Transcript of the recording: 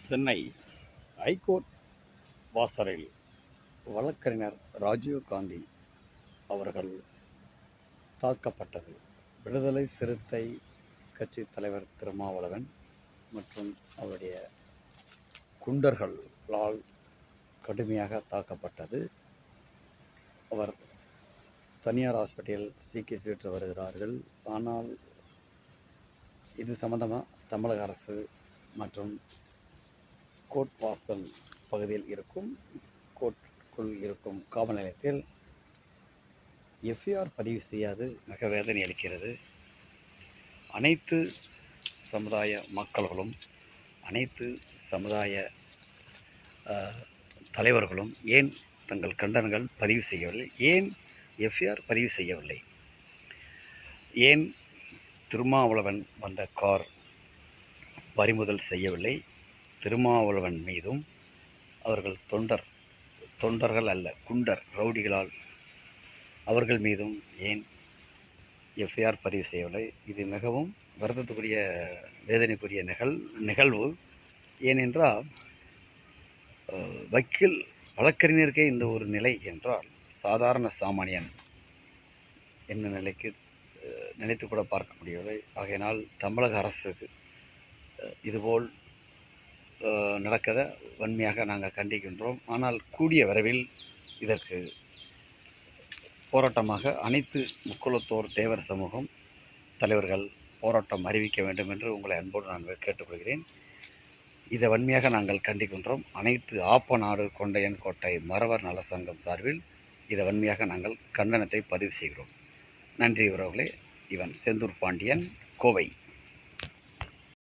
Chennai high court வாசலில் வழக்கறிஞர் ராஜீவ் காந்தி அவர்கள் தாக்கப்பட்டது. விடுதலை சிறுத்தை கட்சி தலைவர் திருமாவளவன் மற்றும் அவருடைய குண்டர்களால் கடுமையாக தாக்கப்பட்டது. அவர் தனியார் ஹாஸ்பிட்டலில் சிகிச்சை பெற்று வருகிறார்கள். ஆனால் இது சம்பந்தமாக தமிழக அரசு மற்றும் கோர்ட் வாசல் பகுதியில் இருக்கும் கோர்ட்டுக்குள் இருக்கும் காவல் நிலையத்தில் எஃப்ஐஆர் பதிவு செய்யாது மிக வேதனை அளிக்கிறது. அனைத்து சமுதாய மக்கள்களும் அனைத்து சமுதாய தலைவர்களும் ஏன் தங்கள் கண்டனங்கள் பதிவு செய்யவில்லை? ஏன் எஃப்ஐஆர் பதிவு செய்யவில்லை? ஏன் திருமாவளவன் வந்த கார் பறிமுதல் செய்யவில்லை? திருமாவளவன் மீதும் அவர்கள் தொண்டர்கள் அல்ல குண்டர் ரவுடிகளால் அவர்கள் மீதும் ஏன் எஃப்ஐஆர் பதிவு செய்யவில்லை? இது மிகவும் வருத்தத்துக்குரிய வேதனைக்குரிய நிகழ்வு. ஏனென்றால் வழக்கறிஞருக்கே இந்த ஒரு நிலை என்றால் சாதாரண சாமானியன் என்ன நிலைக்கு நினைத்து கூட பார்க்க முடியவில்லை. ஆகையினால் தமிழக அரசுக்கு இதுபோல் நடக்கத வன்மையாக நாங்கள் கண்டிக்கின்றோம். ஆனால் கூடிய விரைவில் இதற்கு போராட்டமாக அனைத்து முக்குலத்தோர் தேவர் சமூகம் தலைவர்கள் போராட்டம் அறிவிக்க வேண்டும் என்று உங்களை அன்போடு நான் கேட்டுக்கொள்கிறேன். இதை வன்மையாக நாங்கள் கண்டிக்கின்றோம். அனைத்து ஆப்பநாடு கொண்டையன் கோட்டை மறவர் நல சங்கம் சார்பில் இதை வன்மையாக நாங்கள் கண்டனத்தை பதிவு செய்கிறோம். நன்றி உறவுகளே. இவன் செந்தூர் பாண்டியன், கோவை.